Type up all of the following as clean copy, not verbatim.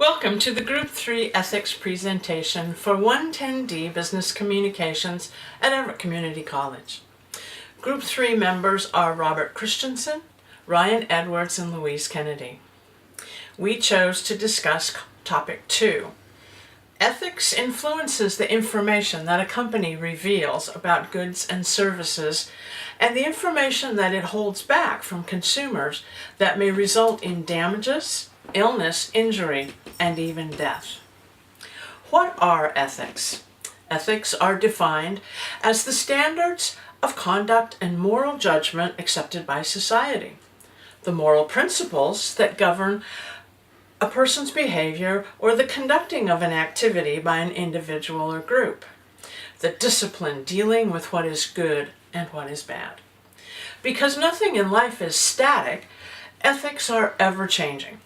Welcome to the Group 3 Ethics presentation for 110D Business Communications at Everett Community College. Group 3 members are Robert Christensen, Ryan Edwards, and Louise Kennedy. We chose to discuss topic 2. Ethics influences the information that a company reveals about goods and services and the information that it holds back from consumers that may result in damages, illness, injury, and even death. What are ethics? Ethics are defined as the standards of conduct and moral judgment accepted by society, the moral principles that govern a person's behavior or the conducting of an activity by an individual or group, the discipline dealing with what is good and what is bad. Because nothing in life is static, ethics are ever-changing.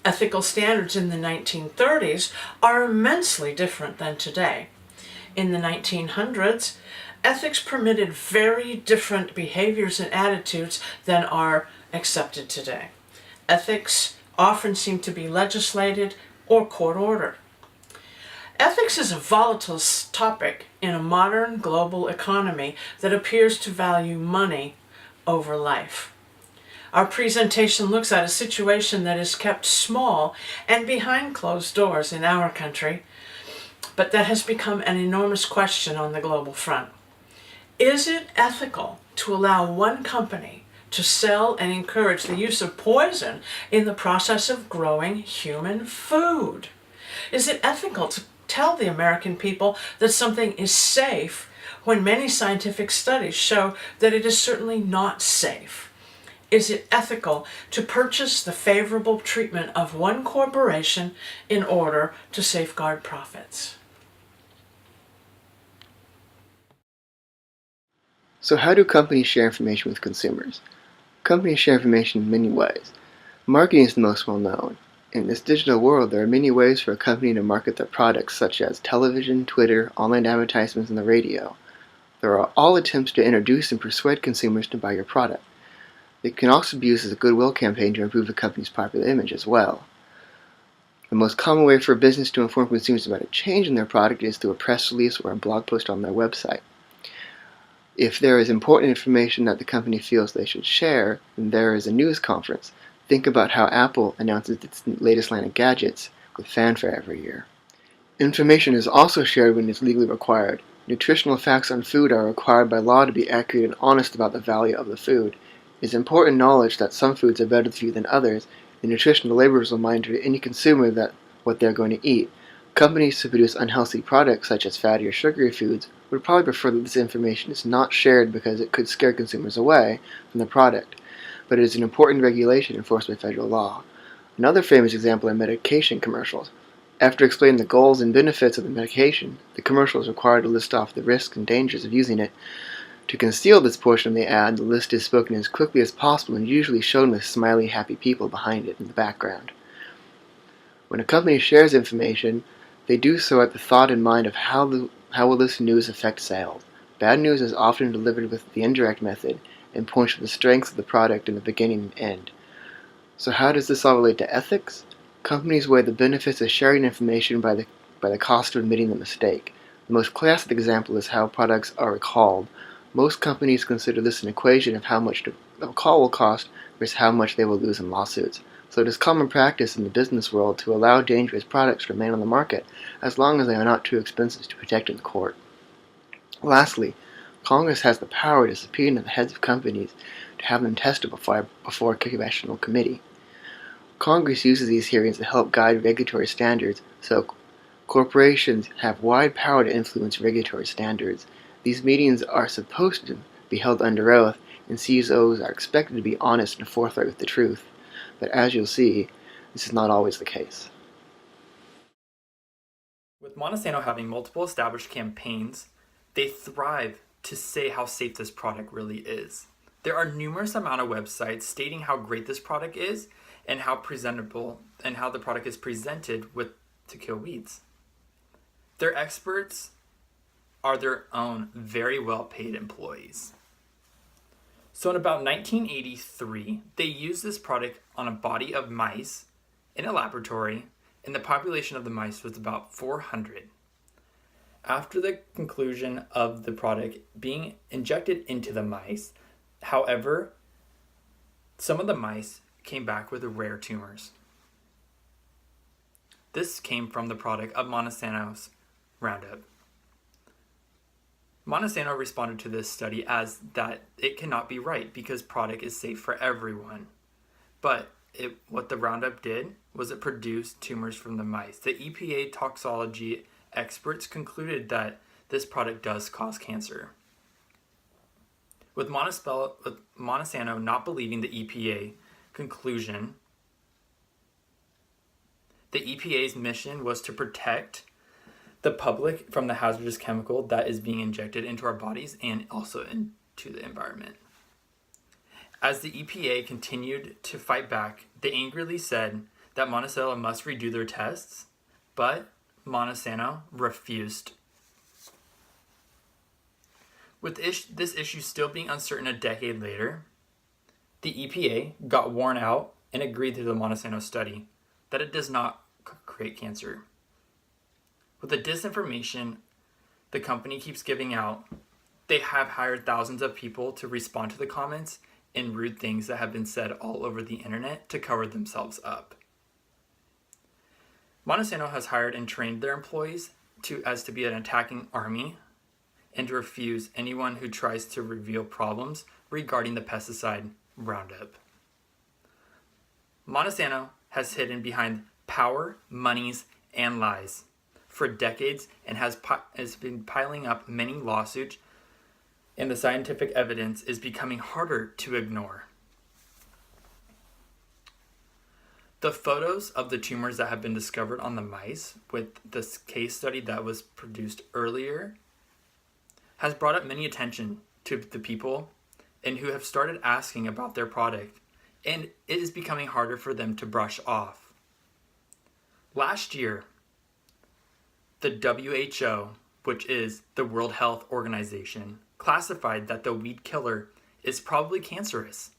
Ethical standards in the 1930s are immensely different than today. In the 1900s, ethics permitted very different behaviors and attitudes than are accepted today. Ethics often seem to be legislated or court-ordered. Ethics is a volatile topic in a modern global economy that appears to value money over life. Our presentation looks at a situation that is kept small and behind closed doors in our country, but that has become an enormous question on the global front. Is it ethical to allow one company to sell and encourage the use of poison in the process of growing human food? Is it ethical to tell the American people that something is safe when many scientific studies show that it is certainly not safe? Is it ethical to purchase the favorable treatment of one corporation in order to safeguard profits? So how do companies share information with consumers? Companies share information in many ways. Marketing is the most well known. In this digital world, there are many ways for a company to market their products, such as television, Twitter, online advertisements, and the radio. There are all attempts to introduce and persuade consumers to buy your product. It can also be used as a goodwill campaign to improve the company's popular image as well. The most common way for a business to inform consumers about a change in their product is through a press release or a blog post on their website. If there is important information that the company feels they should share, then there is a news conference. Think about how Apple announces its latest line of gadgets with fanfare every year. Information is also shared when it's legally required. Nutritional facts on food are required by law to be accurate and honest about the value of the food. It is important knowledge that some foods are better for you than others, and nutritional labels remind any consumer that what they're going to eat. Companies who produce unhealthy products such as fatty or sugary foods would probably prefer that this information is not shared because it could scare consumers away from the product, but it is an important regulation enforced by federal law. Another famous example are medication commercials. After explaining the goals and benefits of the medication, the commercial is required to list off the risks and dangers of using it. To conceal this portion of the ad, the list is spoken as quickly as possible and usually shown with smiley, happy people behind it in the background. When a company shares information, they do so at the thought in mind of how will this news affect sales. Bad news is often delivered with the indirect method and points to the strengths of the product in the beginning and end. So how does this all relate to ethics? Companies weigh the benefits of sharing information by the cost of admitting the mistake. The most classic example is how products are recalled. Most companies consider this an equation of how much a recall will cost versus how much they will lose in lawsuits. So it is common practice in the business world to allow dangerous products to remain on the market as long as they are not too expensive to protect in court. Lastly, Congress has the power to subpoena the heads of companies to have them tested before a congressional committee. Congress uses these hearings to help guide regulatory standards, so corporations have wide power to influence regulatory standards. These meetings are supposed to be held under oath, and CEOs are expected to be honest and forthright with the truth. But as you'll see, this is not always the case. With Monsanto having multiple established campaigns, they thrive to say how safe this product really is. There are numerous amount of websites stating how great this product is and how presentable and how the product is presented to kill weeds. Their experts are their own very well-paid employees. So in about 1983, they used this product on a body of mice in a laboratory and the population of the mice was about 400. After the conclusion of the product being injected into the mice, however, some of the mice came back with rare tumors. This came from the product of Monsanto's Roundup. Monsanto responded to this study as that it cannot be right because product is safe for everyone. But what the Roundup did was it produced tumors from the mice. The EPA toxicology experts concluded that this product does cause cancer. With Monsanto not believing the EPA conclusion, the EPA's mission was to protect the public from the hazardous chemical that is being injected into our bodies and also into the environment. As the EPA continued to fight back, they angrily said that Monsanto must redo their tests, but Monsanto refused. With this issue still being uncertain a decade later, the EPA got worn out and agreed to the Monsanto study that it does not create cancer. With the disinformation the company keeps giving out, they have hired thousands of people to respond to the comments and rude things that have been said all over the internet to cover themselves up. Monsanto has hired and trained their employees to be an attacking army and to refuse anyone who tries to reveal problems regarding the pesticide Roundup. Monsanto has hidden behind power, monies, and lies for decades and has been piling up many lawsuits, and the scientific evidence is becoming harder to ignore. The photos of the tumors that have been discovered on the mice with this case study that was produced earlier has brought up many attention to the people and who have started asking about their product, and it is becoming harder for them to brush off. Last year, the WHO, which is the World Health Organization, classified that the weed killer is probably cancerous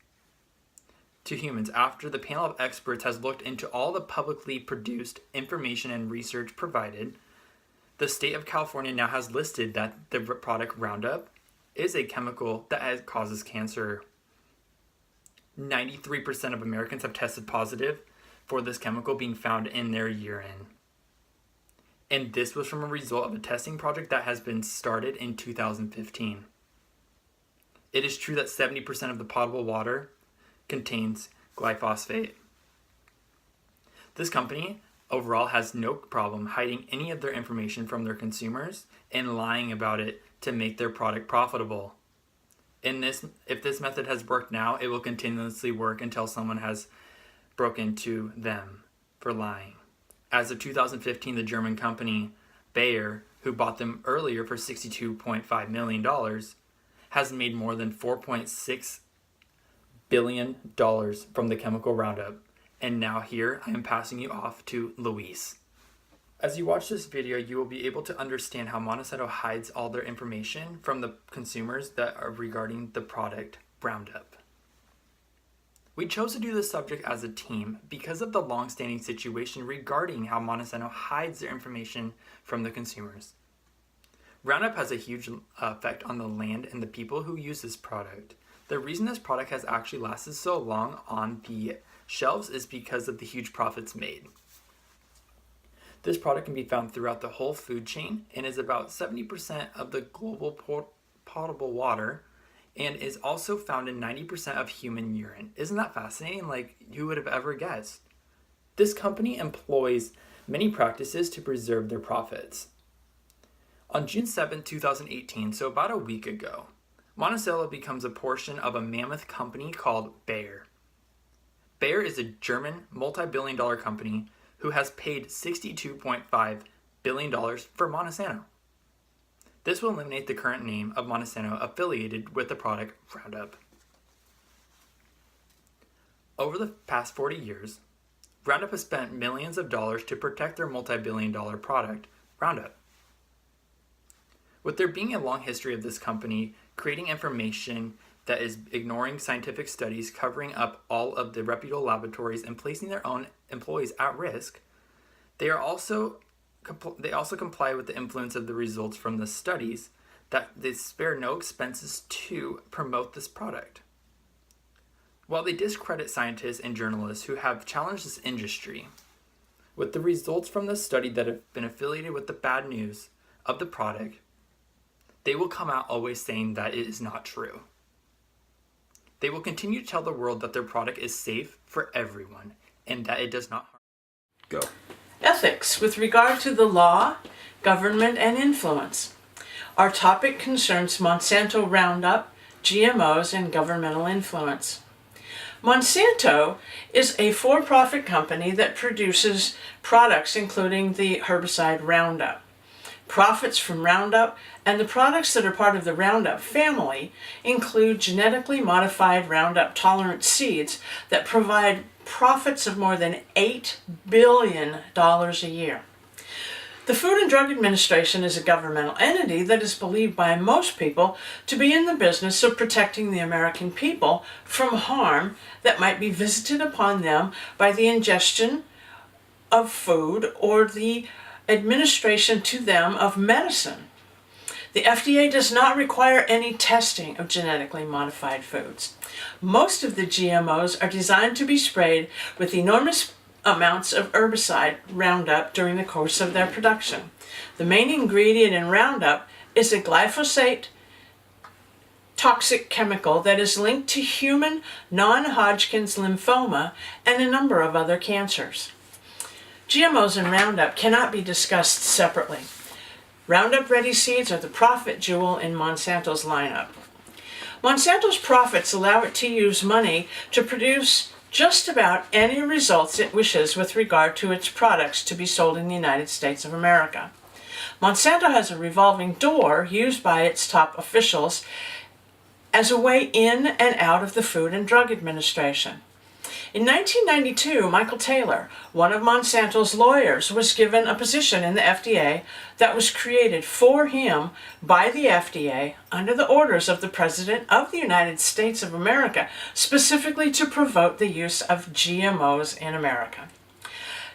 to humans after the panel of experts has looked into all the publicly produced information and research provided. The state of California now has listed that the product Roundup is a chemical that causes cancer. 93% of Americans have tested positive for this chemical being found in their urine. And this was from a result of a testing project that has been started in 2015. It is true that 70% of the potable water contains glyphosate. This company overall has no problem hiding any of their information from their consumers and lying about it to make their product profitable. If this method has worked now, it will continuously work until someone has broken to them for lying. As of 2015, the German company Bayer, who bought them earlier for $62.5 million, has made more than $4.6 billion from the chemical Roundup. And now here, I am passing you off to Luis. As you watch this video, you will be able to understand how Monsanto hides all their information from the consumers that are regarding the product Roundup. We chose to do this subject as a team because of the long-standing situation regarding how Monsanto hides their information from the consumers. Roundup has a huge effect on the land and the people who use this product. The reason this product has actually lasted so long on the shelves is because of the huge profits made. This product can be found throughout the whole food chain and is about 70% of the global potable water and is also found in 90% of human urine. Isn't that fascinating? Like, who would have ever guessed? This company employs many practices to preserve their profits. On June 7, 2018, so about a week ago, Monsanto becomes a portion of a mammoth company called Bayer. Bayer is a German multi-billion-dollar company who has paid $62.5 billion for Monsanto. This will eliminate the current name of Monsanto affiliated with the product Roundup. Over the past 40 years, Roundup has spent millions of dollars to protect their multi-billion-dollar product, Roundup. With there being a long history of this company creating information that is ignoring scientific studies, covering up all of the reputable laboratories, and placing their own employees at risk, They also comply with the influence of the results from the studies that they spare no expenses to promote this product. While they discredit scientists and journalists who have challenged this industry, with the results from the study that have been affiliated with the bad news of the product, they will come out always saying that it is not true. They will continue to tell the world that their product is safe for everyone and that it does not harm. Go. Ethics with regard to the law, government, and influence. Our topic concerns Monsanto Roundup, GMOs, and governmental influence. Monsanto is a for-profit company that produces products including the herbicide Roundup. Profits from Roundup and the products that are part of the Roundup family include genetically modified Roundup tolerant seeds that provide profits of more than $8 billion a year. The Food and Drug Administration is a governmental entity that is believed by most people to be in the business of protecting the American people from harm that might be visited upon them by the ingestion of food or the administration to them of medicine. The FDA does not require any testing of genetically modified foods. Most of the GMOs are designed to be sprayed with enormous amounts of herbicide Roundup during the course of their production. The main ingredient in Roundup is a glyphosate toxic chemical that is linked to human non-Hodgkin's lymphoma and a number of other cancers. GMOs and Roundup cannot be discussed separately. Roundup Ready seeds are the profit jewel in Monsanto's lineup. Monsanto's profits allow it to use money to produce just about any results it wishes with regard to its products to be sold in the United States of America. Monsanto has a revolving door used by its top officials as a way in and out of the Food and Drug Administration. In 1992, Michael Taylor, one of Monsanto's lawyers, was given a position in the FDA that was created for him by the FDA under the orders of the President of the United States of America, specifically to promote the use of GMOs in America.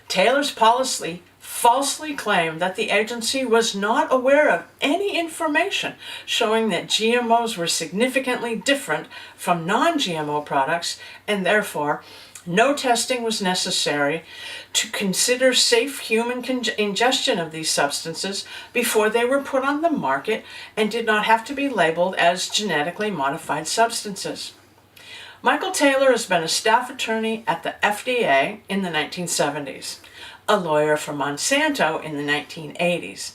Taylor's policy falsely claimed that the agency was not aware of any information showing that GMOs were significantly different from non-GMO products, and therefore no testing was necessary to consider safe human ingestion of these substances before they were put on the market and did not have to be labeled as genetically modified substances. Michael Taylor has been a staff attorney at the FDA in the 1970s, a lawyer for Monsanto in the 1980s,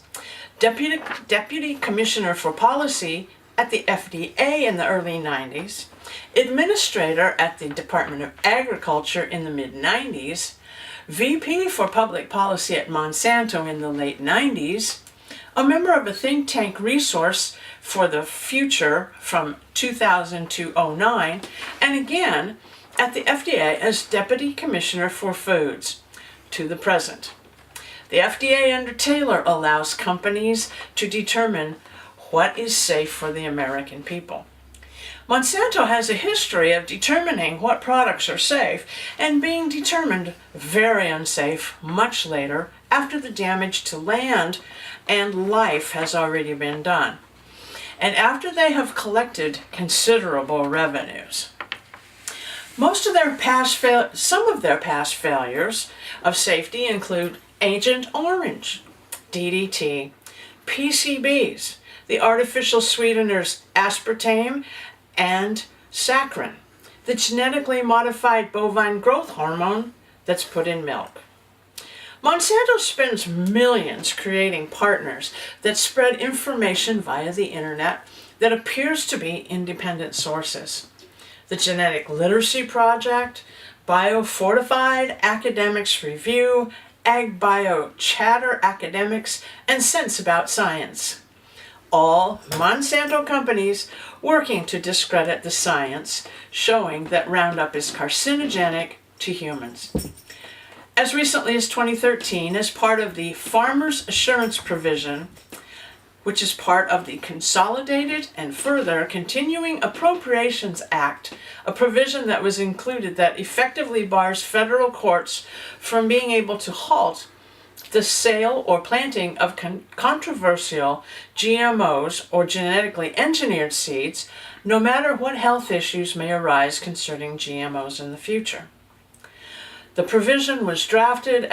Deputy Commissioner for Policy at the FDA in the early 90s, Administrator at the Department of Agriculture in the mid-90s, VP for Public Policy at Monsanto in the late 90s, a member of a think tank Resource for the Future from 2000 to 2009, and again at the FDA as Deputy Commissioner for Foods to the present. The FDA under Taylor allows companies to determine what is safe for the American people. Monsanto has a history of determining what products are safe and being determined very unsafe much later after the damage to land and life has already been done, and after they have collected considerable revenues. Some of their past failures of safety include Agent Orange, DDT, PCBs, the artificial sweeteners aspartame and saccharin, the genetically modified bovine growth hormone that's put in milk. Monsanto spends millions creating partners that spread information via the internet that appears to be independent sources. The Genetic Literacy Project, BioFortified, Academics Review, AgBio Chatter Academics, and Sense About Science. All Monsanto companies working to discredit the science, showing that Roundup is carcinogenic to humans. As recently as 2013, as part of the Farmers Assurance Provision, which is part of the Consolidated and Further Continuing Appropriations Act, a provision that was included that effectively bars federal courts from being able to halt the sale or planting of controversial GMOs or genetically engineered seeds, no matter what health issues may arise concerning GMOs in the future. The provision was drafted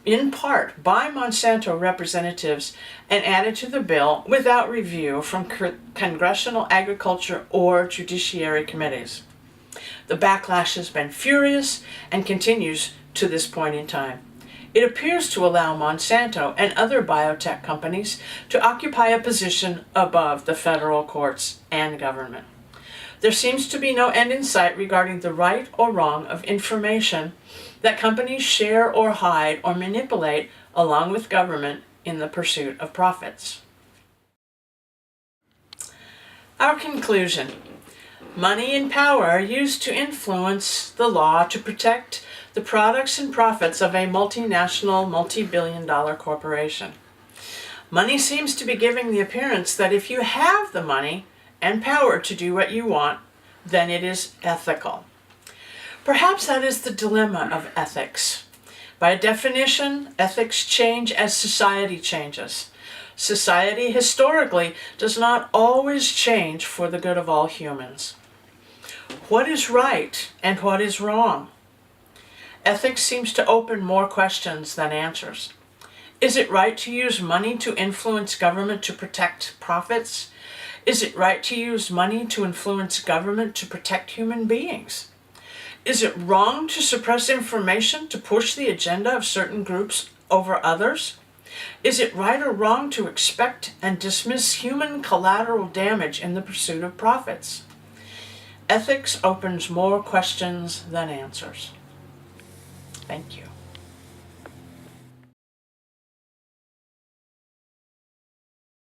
in part by Monsanto representatives and added to the bill without review from Congressional Agriculture or Judiciary committees. The backlash has been furious and continues to this point in time. It appears to allow Monsanto and other biotech companies to occupy a position above the federal courts and government. There seems to be no end in sight regarding the right or wrong of information that companies share or hide or manipulate along with government in the pursuit of profits. Our conclusion. Money and power are used to influence the law to protect the products and profits of a multinational, multi-billion-dollar corporation. Money seems to be giving the appearance that if you have the money and power to do what you want, then it is ethical. Perhaps that is the dilemma of ethics. By definition, ethics change as society changes. Society historically does not always change for the good of all humans. What is right and what is wrong? Ethics seems to open more questions than answers. Is it right to use money to influence government to protect profits? Is it right to use money to influence government to protect human beings? Is it wrong to suppress information to push the agenda of certain groups over others? Is it right or wrong to expect and dismiss human collateral damage in the pursuit of profits? Ethics opens more questions than answers. Thank you.